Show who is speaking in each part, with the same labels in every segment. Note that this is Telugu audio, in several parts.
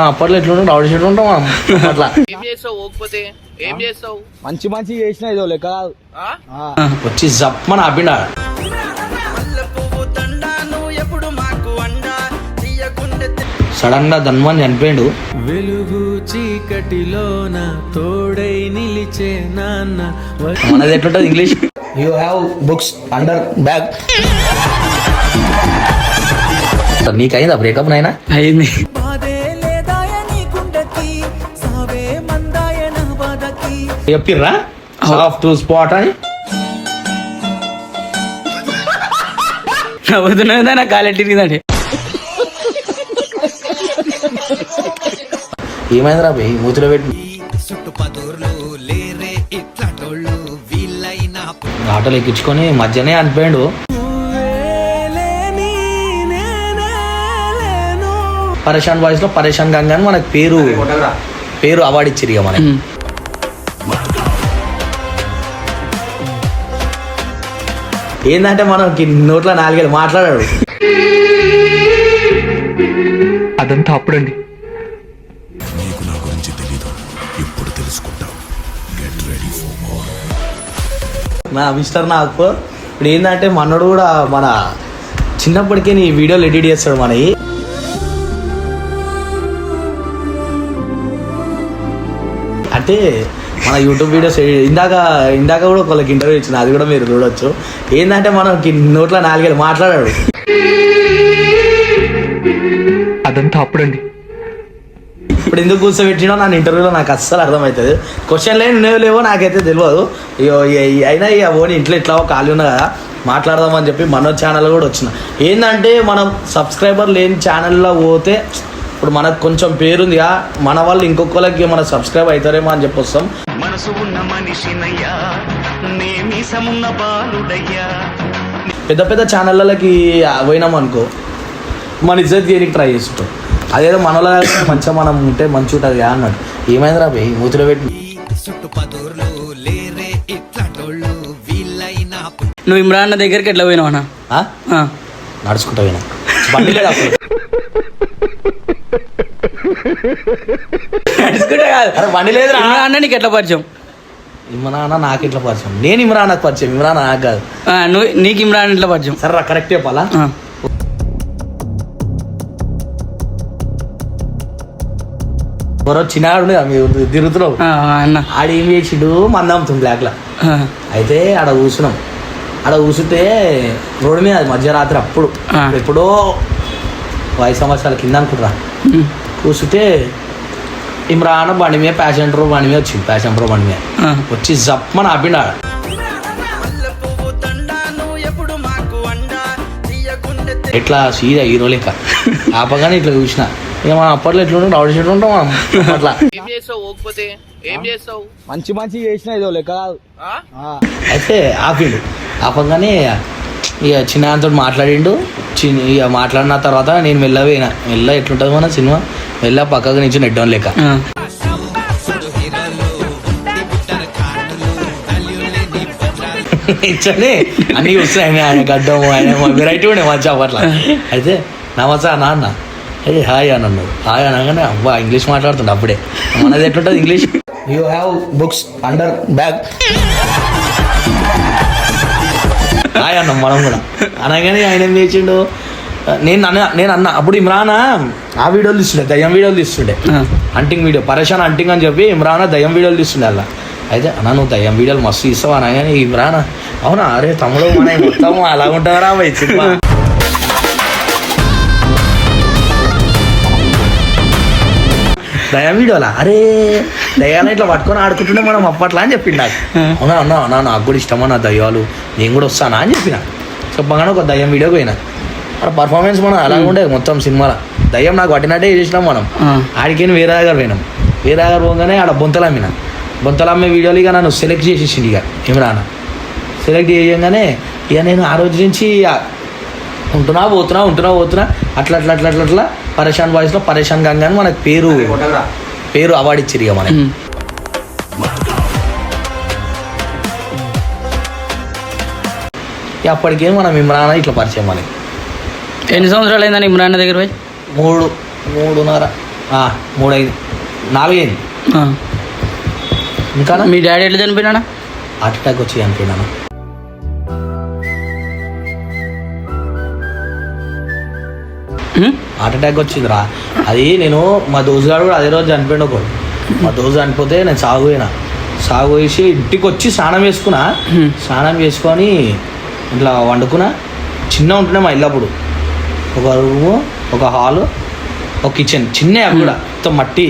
Speaker 1: అప్పట్లో ఎట్లుంటాం రౌడీ షీట్ ఉంటాం అట్లా
Speaker 2: ఏం చేస్తావు
Speaker 3: మంచి మంచి చేసిన ఏదో లెక్క కాదు.
Speaker 1: వచ్చి జప్పమని ఆపిండా. సడన్ గా ధన్వన్ చనిపోయాడు.
Speaker 4: వెలుగు చీకటిలోన తోడై నిలిచే నాన్న.
Speaker 1: మనది ఎట్లుంటది English? You have books under bag. నీకైందా బ్రేకప్ నైనా?
Speaker 4: అయింది.
Speaker 1: చెప్పిర్రా సాఫ్ట్ టు స్పాట్ అని?
Speaker 4: నవ్వుతున్నా నా కాలెట్టిందండి.
Speaker 1: ఏమైందిరా పోయి మూతిలో పెట్టి ఆటోలు ఎక్కించుకొని మధ్యనే అనిపోయాడు. పరేషాన్ వాయిస్ లో పరేషాన్ గంగా అని మనకు పేరు అవార్డు ఇచ్చిరు ఇక మనకి. ఏంటంటే మనకి నోట్లో నాలుగేళ్ళు మాట్లాడాడు.
Speaker 4: అదంతా అప్పుడండి.
Speaker 5: నీకు నా గురించి తెలీదు, ఇప్పుడు తెలుసుకుంటావు. Get ready for more.
Speaker 1: నా మిస్టర్ నాకు ఇప్పుడు ఏంటంటే మనోడు కూడా మన చిన్నప్పటికే నీ వీడియోలు ఎడిట్ చేస్తాడు మనవి. అంటే మన యూట్యూబ్ వీడియోస్ ఇందాక కూడా ఒకళ్ళకి ఇంటర్వ్యూ ఇచ్చిన, అది కూడా మీరు చూడొచ్చు. ఏంటంటే మనకి నోట్లో నాలుగేళ్ళు మాట్లాడాడు.
Speaker 4: అదంతా అప్పుడండి.
Speaker 1: ఇప్పుడు ఎందుకు కూర్చోబెట్టినో నన్ను ఇంటర్వ్యూలో నాకు అస్సలు అర్థమవుతుంది. క్వశ్చన్లు ఏమి లేవో నాకైతే తెలియదు. అయినా ఇక ఓని ఇంట్లో ఇట్లా ఖాళీ ఉన్నా కదా మాట్లాడదామని చెప్పి మనోజ్ ఛానల్ కూడా వచ్చిన. ఏంటంటే మనం సబ్స్క్రైబర్ లేని ఛానల్లో పోతే ఇప్పుడు మనకు కొంచెం పేరుందిగా, మన వాళ్ళు ఇంకొకరికి మన సబ్స్క్రైబ్ అవుతారేమో అని చెప్పి వస్తాం. పెద్ద పెద్ద ఛానళ్ళకి పోయినాం అనుకో మన ఇజ్జత్ చేయడానికి ట్రై చేస్తుంటాం. అదేదో మనలో మంచిగా మనం ఉంటే మంచి ఉంటుంది అన్నాడు. ఏమైందిరా పోయి మూతిలో పెట్టి?
Speaker 4: నువ్వు ఇమ్రాన్ దగ్గరికి ఎట్లా పోయినావు అన్న?
Speaker 1: నడుచుకుంటా పోయినా, బండి లేదు అప్పుడు.
Speaker 4: నడుచుకుంటా కాదు,
Speaker 1: బండి లేదు.
Speaker 4: ఇమ్రాన్ నీకు ఎట్లా పరిచయం?
Speaker 1: ఇమ్రాన్ నాకు ఎట్లా పరిచయం? నేను ఇమ్రాన్ నాకు పరిచయం, ఇమ్రాన్ నాకు కాదు.
Speaker 4: నీకు ఇమ్రాన్ ఎట్లా పరిచయం?
Speaker 1: సరే కరెక్ట్ చెప్పాలా? మరో చిన్నాడు తిరుగుతున్నావు
Speaker 4: అన్న,
Speaker 1: ఆడ ఏం చేసిండు మందమ్ముతుంది బ్లాక్లో. అయితే ఆడ కూర్చున్నాం. ఆడ కూర్చుంటే రోడ్డు మీద మధ్యరాత్రి అప్పుడు ఎప్పుడో 5 సంవత్సరాల కింద అనుకుంటురా. కూర్చుంటే ఇమ్రాన్ బండి మీద ప్యాషన్ ప్రో బండి మీద వచ్చింది. ప్యాషన్ ప్రో బండి మీద వచ్చి జప్పమని ఆపిండా. ఎట్లా సీదా హీరో లెక్క ఆపగానే ఇట్లా చూసిన. ఇక మనం అప్పట్లో ఎట్లుంటాం రౌడీ షీట్ ఉంటాం అట్లా.
Speaker 3: మంచి మంచి చేసిన ఏదో లెక్క కాదు.
Speaker 1: అయితే ఆపిండు. ఆపగానే ఇక చిన్నతో మాట్లాడిండు. ఇక మాట్లాడిన తర్వాత నేను మెల్ల ఎట్లుంటుంది మన సినిమా, మెల్ల పక్కకు నుంచి నెడ్డం లెక్క ఇచ్చని అన్నీ వస్తున్నాయి. ఆయన గడ్డము ఆయన వెరైటీ ఉండే మంచి అప్పట్లా. అయితే నమస్తే నాన్న, ఏ హాయ్ అని అన్నాడు. హాయ్ అనగానే అబ్బా ఇంగ్లీష్ మాట్లాడుతుండే అప్పుడే. మనది ఎట్లుంటుంది English? You have books under bag. Hi అన్నాం మనం కూడా. అనగానే ఆయన ఏం చేసిండు, నేను అన్న అప్పుడు ఇమ్రాన్ ఆ వీడియోలు తీస్తుండే, దయ్యం వీడియోలు తీస్తుండే, హంటింగ్ వీడియో, పరేషాన్ హంటింగ్ అని చెప్పి ఇమ్రాన్ దయ్యం వీడియోలు తీస్తుండే అలా. అయితే అన్న నువ్వు దయ్యం వీడియోలు మస్తు తీస్తావు అనగానే ఇమ్రాన్ అవునా, అరే తమ్ముడు మన మొత్తం అలా ఉంటారా పోయి సినిమా. దయ్యం వీడియోలా? అరే దయ్యాలు ఇట్లా పట్టుకొని ఆడుకుంటుండే మనం అప్పట్లా అని చెప్పిండు నాకు. అవునా అన్నా అన్నా నాకు కూడా ఇష్టమా నా దయ్యాలు, నేను కూడా వస్తానా అని చెప్పిన. చెప్పగానే ఒక దయ్యం వీడియో పోయినా. అక్కడ పర్ఫార్మెన్స్ మనం అలాగే ఉండేది మొత్తం సినిమాలో. దయ్యం నాకు పట్టినట్టే చేసినాం మనం. ఆడికి వేరే దగ్గర పోయినాం. వేరే దగ్గర పోగానే ఆడ బొంతలమ్మే వీడియోలు ఇక నన్ను సెలెక్ట్ చేసేసిండు. ఇక ఇమ్రాన్ సెలెక్ట్ చేయగానే ఇక నేను ఆ రోజు నుంచి ఉంటున్నా పోతున్నా అట్లా పరేషాన్ వాయిస్లో పరేషాన్ గంగా అని మనకు పేరు అవార్డు ఇచ్చిరు ఇక మనకి. అప్పటికే మనం ఇమ్రాన్ ఇట్లా పరిచయం మనకి.
Speaker 4: ఎన్ని సంవత్సరాలు అయిందని ఇమ్రాన్ దగ్గర పోయి?
Speaker 1: 3.5 3 అయింది, 4 అయింది.
Speaker 4: ఆ.
Speaker 1: ఇంకా
Speaker 4: మీ డాడీ ఎట్లా చనిపోయినా?
Speaker 1: హార్ట్ అటాక్ వచ్చి చనిపోయినాను. హార్ట్ అటాక్ వచ్చిందిరా. అది నేను మా దోస్తుగాడు కూడా అదే రోజు చనిపోయిండు ఒకడు. మా దోస్తు చనిపోతే నేను సాగు వేసి ఇంటికి వచ్చి స్నానం చేసుకున్నా. స్నానం చేసుకొని ఇట్లా వండుకున్నా. చిన్న ఉంటున్నా మా ఇల్లు అప్పుడు. ఒక రూము, ఒక హాలు, ఒక కిచెన్, చిన్న అవి కూడా మొత్తం మట్టి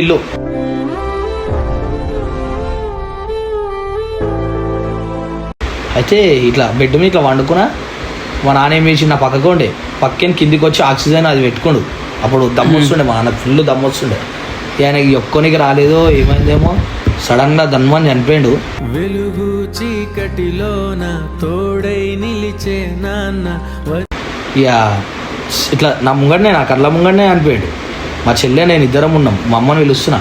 Speaker 1: ఇల్లు. అయితే ఇట్లా బెడ్ మీద ఇట్లా వండుకున్నా. మా నాన్న ఏం చేసి నా పక్కకు ఉండే, పక్కన కిందికి వచ్చి ఆక్సిజన్ అది పెట్టుకోండు. అప్పుడు దమ్ము వస్తుండే, మా నాన్న ఫుల్ దమ్ము వస్తుండే. ఆయనకి ఒక్కొనికి రాలేదో ఏమైందేమో, సడన్గా దన్మని చనిపోయిండు.
Speaker 6: వెలుగు చీకటిలోన తోడై నిలిచే నాన్న.
Speaker 1: ఇక ఇట్లా నా కళ్ళ ముంగడనే చనిపోయాడు. మా చెల్లె నేను ఇద్దరం ఉన్నాం. మా అమ్మని పిలుస్తున్నా,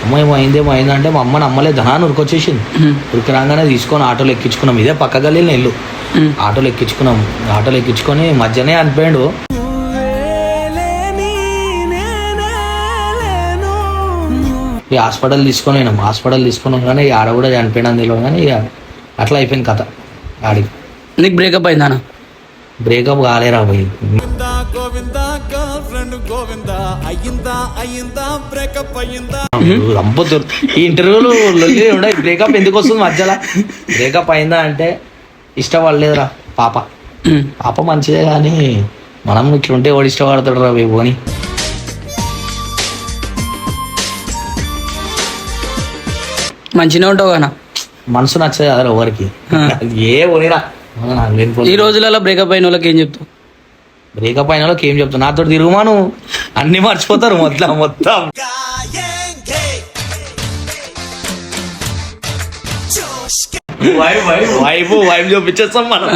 Speaker 1: అమ్మ ఏమో అయిందంటే మా అమ్మని అమ్మలే ధనాన్ని ఉరికొచ్చేసింది. ఉరికి రాగానే తీసుకొని ఆటోలో ఎక్కించుకున్నాం. ఇదే పక్క గల్లీలో ఇల్లు. ఆటోలో ఎక్కించుకొని మధ్యనే చనిపోయాడు. ఈ హాస్పిటల్ తీసుకొని కానీ ఆడ కూడా చనిపోయినా తెలియదు. కానీ ఇక అట్లా అయిపోయింది కథ. ఆడికి
Speaker 4: నీకు బ్రేకప్ అయిందా?
Speaker 1: బ్రేకప్ కాలేరా పోయి. రంపొద్దు ఈ ఇంటర్వ్యూలు బ్రేకప్ ఎందుకు వస్తుంది మధ్యలో? బ్రేకప్ అయిందా అంటే ఇష్టపడలేదురా పాప మంచిదే, కానీ మనం ఇట్లుంటే వాడు ఇష్టపడతాడు రా పోని.
Speaker 4: మంచిగా ఉంటావు కదా,
Speaker 1: మనసు నచ్చదు కదా ఎవరికి. ఏ పోనీరా.
Speaker 4: ఈ రోజులలో బ్రేకప్ అయిన వాళ్ళకి ఏం చెప్తావు?
Speaker 1: బ్రేకప్ అయిన వాళ్ళకి ఏం చెప్తావు? నాతో తిరుగుమాను, అన్ని మర్చిపోతారు మొత్తం. వైఫ్ చూపించేస్తాం మనం.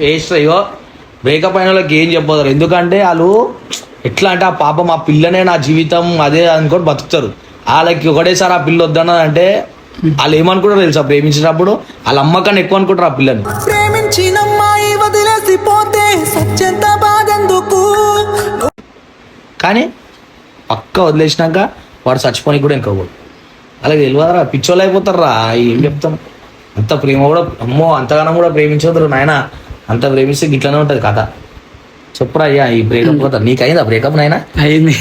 Speaker 1: వేస్ట్. అయ్యో బ్రేకప్ అయిన వాళ్ళకి ఏం చెప్పతారు, ఎందుకంటే వాళ్ళు ఎట్లా అంటే ఆ పాప మా పిల్లనే నా జీవితం అదే అనుకొని బతుకుతారు. వాళ్ళకి ఒకటేసారి ఆ పిల్ల వద్దన్నదంటే వాళ్ళు ఏమనుకుంటారు తెలుసా? ప్రేమించినప్పుడు వాళ్ళ అమ్మకన్నా ఎక్కువ అనుకుంటారు ఆ పిల్లని. కానీ పక్క వదిలేసినాక వాడు చచ్చిపోయి కూడా ఇంకోడు. అలాగే తెలియదురా, పిచ్చోళ్ళు అయిపోతారా. ఏం చెప్తాం, అంత ప్రేమ కూడా అమ్మో అంతగానం కూడా ప్రేమించదు నాయన. అంత ప్రేమిస్తే గిట్లనే ఉంటుంది కథ. చెప్పురా అయ్యా ఈ బ్రేకప్ కథ. నీకు అయిందా బ్రేకప్ నాయన?
Speaker 4: అయింది.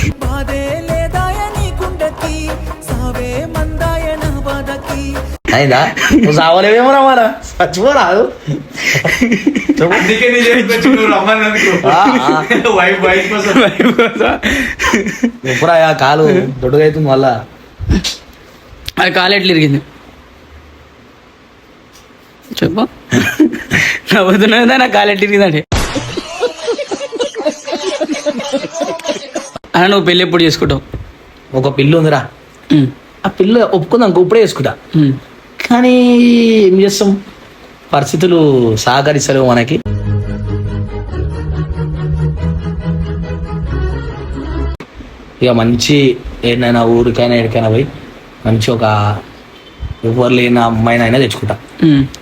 Speaker 1: అయిందా? నువ్వు సావలేవేమో రమ్మారా, చచ్చిపోరాదు. చెప్పురా అయ్యా, కాలు దొడ్డుగా అవుతుంది మళ్ళా.
Speaker 4: అది కాలు ఎట్లా ఇరిగింది చెప్పు. నవ్వుతున్నదా నా కాలు ఎట్లా ఇరిగిందంటే? అలా నువ్వు పెళ్ళి ఎప్పుడు చేసుకుంటావు?
Speaker 1: ఒక పిల్లు ఉందిరా, ఆ పిల్ల ఒప్పుకుందాం ఇప్పుడే చేసుకుంటా. కానీ ఏం చేస్తాం, పరిస్థితులు సహకరిస్తలేవు మనకి. ఇక మంచి ఏదైనా ఊరికైనా ఎక్కడికైనా పోయి మంచి ఒక ఎవరు లేని అమ్మాయినైనా తెచ్చుకుంటా,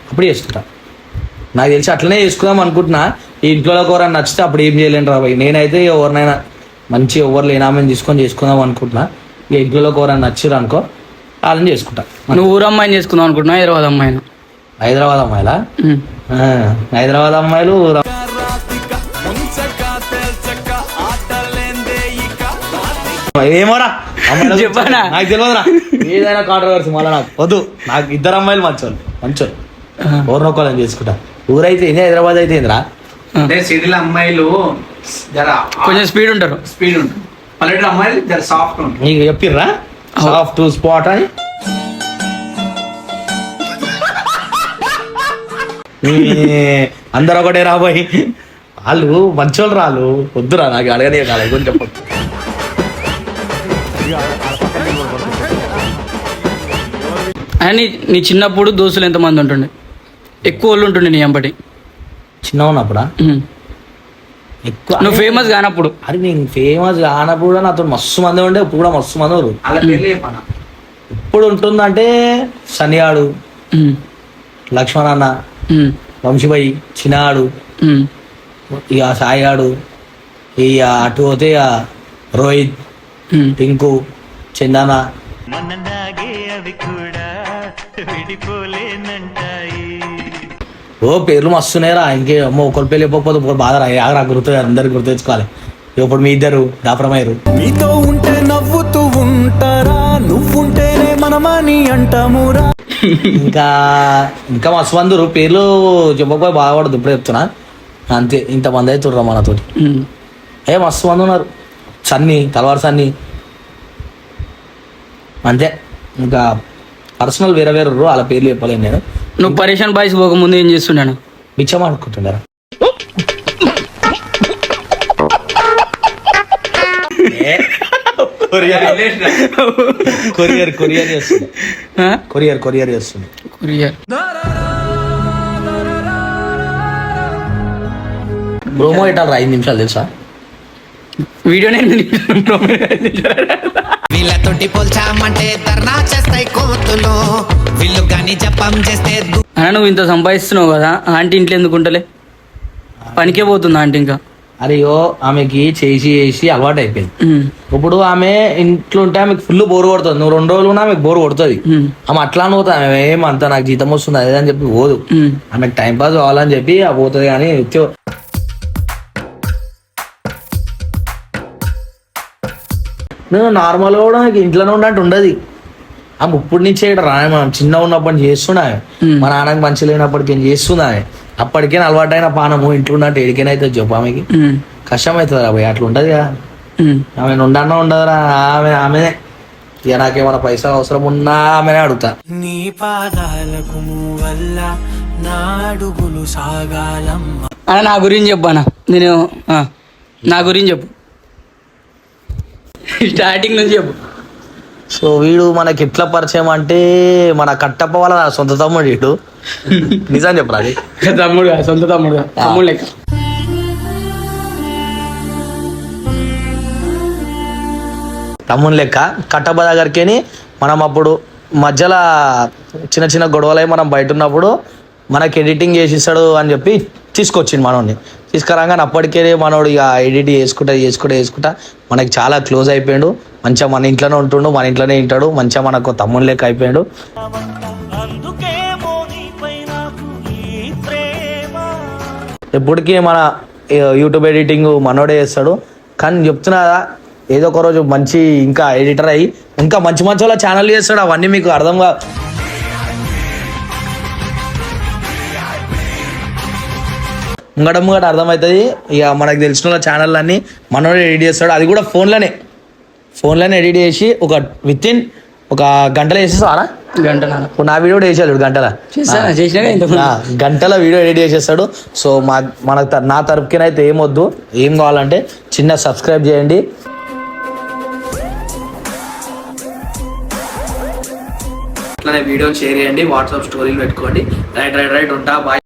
Speaker 1: అప్పుడు చేసుకుంటా. నాకు తెలిసి అట్లనే చేసుకుందాం అనుకుంటున్నా. ఈ ఇంట్లో ఎవరైనా నచ్చితే అప్పుడు ఏం చేయలేను రా పోయి. నేనైతే ఎవరినైనా మంచి ఎవరు లేని ఆమెను తీసుకొని చేసుకుందాం అనుకుంటున్నా. ఇక ఇంట్లో ఎవరైనా నచ్చిరు అనుకో వాళ్ళని చేసుకుంటా.
Speaker 4: నువ్వు ఊరు అమ్మాయిని చేసుకుందాం అనుకుంటున్నా, హైదరాబాద్ అమ్మాయినా?
Speaker 1: హైదరాబాద్ అమ్మాయిలా? హైదరాబాద్ అమ్మాయిలు ఏమోరా
Speaker 4: చెప్పానా?
Speaker 1: నాకు తెలియదురా. ఏదైనా కాంట్రవర్సీ మళ్ళీ నాకు వద్దు. నాకు ఇద్దరు అమ్మాయిలు మంచోళ్ళు ఎవరినొక్కళ్ళని చేసుకుంటా. ఊరైతే ఏంది, హైదరాబాద్ అయితే ఏందిరా.
Speaker 7: సిటీలో అమ్మాయిలు జర
Speaker 4: కొంచెం స్పీడ్ ఉంటారు.
Speaker 7: పల్లెటూరు అమ్మాయిలు జర సాఫ్ట్ ఉంటారు.
Speaker 1: నీకు చెప్పిర్రా సాఫ్ట్ స్పాట్ అని? అందరు ఒకటే రాబోయి వాళ్ళు మంచోళ్ళు రాళ్ళు వద్దురా. నాకు అడగనే కాదు కొంచెం చెప్పదు.
Speaker 4: అని నీ చిన్నప్పుడు దోస్తులు ఎంతమంది ఉంటుండే? ఎక్కువ వాళ్ళు ఉంటుండే నీ ఎంబటి
Speaker 1: చిన్న ఉన్నప్పుడా? ఎక్కువ
Speaker 4: నువ్వు ఫేమస్ కానప్పుడు?
Speaker 1: అరే నేను ఫేమస్ కానప్పుడు కూడా నాతో మస్తు మంది ఉండే, ఇప్పుడు కూడా మస్తు మంది ఉన్నారు.
Speaker 7: అలా పెళ్ళి చెప్పనా?
Speaker 1: ఇప్పుడు ఉంటుందంటే సన్నియాడు, లక్ష్మణ్ అన్న, వంశీబాయి, చిన్నాడు, ఇక సాయిగాడు, ఇక అటు పోతే ఇక రోహిత్, పింకు చందన ఓ పేర్లు మస్తున్నాయిరా. ఇంకే అమ్మ ఒకరి పేర్లు చెప్పకపోతే ఒకరు బాధ ఆగరా గుర్తు అందరికి గుర్తు తెచ్చుకోవాలి. ఇప్పుడు మీ ఇద్దరు దాపరమయ్యారు.
Speaker 6: నీతో ఉంటే నవ్వుతూ ఉంటారా, నువ్వుంటేనే మనమని అంటామురా.
Speaker 1: ఇంకా ఇంకా మస్తు మందురు పేర్లు చెప్పకపోయి బాధపడదు. ఇప్పుడు చెప్తున్నా అంతే. ఇంతమంది అవుతుర్రా మనతోటి. మస్తు మంది ఉన్నారు. సన్ని తలవారు సన్ని అంతే. ఇంకా పర్సనల్ వేరే వేరే వాళ్ళ పేర్లు చెప్పలేను నేను.
Speaker 4: నువ్వు పరేషాన్ బాయ్స్ పోకముందు ఏం చేస్తున్నాను?
Speaker 1: బిచ్చం అనుకుంటున్నారా? కొరియర్ కొరియర్ చేస్తుంది. కొరియర్ చేస్తుంది.
Speaker 4: కొరియర్
Speaker 1: ప్రోమో ఇటాలి 5 నిమిషాలు తెలుసా?
Speaker 4: వీడియోనే
Speaker 8: వీళ్ళతోటి పోల్చామంటే ధర్నా చేస్తాయి కోతులు, వీళ్ళు కానీ జపం చేస్తే
Speaker 4: అన్న నువ్వు ఇంత సంపాదిస్తున్నావు కదా, ఆంటీ ఇంట్లో ఎందుకు ఉంటలే? పనికే పోతుంది ఆంటీ ఇంకా.
Speaker 1: అయ్యో ఆమెకి చేసి చేసి అలవాటు అయిపోయింది. ఇప్పుడు ఆమె ఇంట్లో ఉంటే ఆమెకు ఫుల్ బోర్ కొడుతుంది. నువ్వు 2 రోజులు ఉన్నా ఆమెకు బోర్ కొడుతుంది. ఆమె అట్లా పోతుంది. ఆమె ఏమంతా నాకు జీతం వస్తుంది అదే అని చెప్పి పోదు. ఆమెకు టైం పాస్ కావాలని చెప్పి పోతుంది. కానీ నువ్వు నార్మల్ కూడా నాకు ఇంట్లోనే ఉన్నట్టు ఉండదు. ఆమె ఇప్పుడు నుంచే మనం చిన్న ఉన్నప్పటి చేస్తున్నాయి. మా నాన్నకి మంచి లేనప్పటికి ఏం చేస్తున్నాయి. అప్పటికే అలవాటైన పానము ఇంట్లో ఉన్నట్టు ఎడికైనా అవుతుంది చెప్పు. ఆమెకి కష్టం అవుతుంది రా. అట్లా ఉంటది కదా. ఆమె ఉండన్నా ఉండదురా. ఆమెనే ఇక నాకేమైనా పైసలు అవసరం ఉన్నా ఆమెనే అడుగుతా.
Speaker 6: నీ పాదాలకు వల్ల నా అడుగులు సాగాలమ్మ.
Speaker 4: అన్న నా గురించి చెప్పు అన్న. నేను నా గురించి చెప్పు, స్టార్టింగ్ నుంచి చెప్పు.
Speaker 1: సో వీడు మనకి ఎట్లా పరిచయం అంటే మన కట్టప్ప వాళ్ళ సొంత తమ్ముడు వీడు. నిజం చెప్పరా? అది
Speaker 4: తమ్ముడు, సొంత తమ్ముడు, తమ్ముడు లెక్క.
Speaker 1: తమ్ముని లెక్క. కట్టప్ప దగ్గరికి మనం అప్పుడు మధ్యలో చిన్న చిన్న గొడవలై మనం బయట ఉన్నప్పుడు మనకి ఎడిటింగ్ చేసి ఇస్తాడు అని చెప్పి తీసుకొచ్చింది మనోడిని. తీసుకురాగా అప్పటికే మనోడు ఇక ఎడిట్ చేసుకుంటా మనకి చాలా క్లోజ్ అయిపోయాడు. మంచిగా మన ఇంట్లోనే ఉంటుండు, మన ఇంట్లోనే తింటాడు. మంచిగా మనకు తమ్ముని లెక్క అయిపోయాడు. ఎప్పటికీ మన యూట్యూబ్ ఎడిటింగ్ మనోడే చేస్తాడు. కానీ చెప్తున్నా ఏదో ఒక రోజు మంచి ఇంకా ఎడిటర్ అయ్యి ఇంకా మంచి మంచి వాళ్ళ ఛానల్ చేస్తాడు. అవన్నీ మీకు అర్థంగా ముంగట అర్థమవుతుంది. ఇక మనకు తెలిసిన వాళ్ళ ఛానల్ అన్నీ మనోడే ఎడిట్ చేస్తాడు. అది కూడా ఫోన్లోనే ఎడిట్ చేసి వితిన్ ఒక గంటలో చేసేస్తారా? నా వీడియో కూడా వేసాడు గంటల వీడియో ఎడిట్ చేసేస్తాడు. సో నా తరపుకినైతే ఏమొద్దు. ఏం కావాలంటే చిన్న సబ్స్క్రైబ్ చేయండి. అట్లనే వీడియోని షేర్ చేయండి, వాట్సాప్ స్టోరీలు పెట్టుకోండి. రైట్ ఉంటా. బాయ్.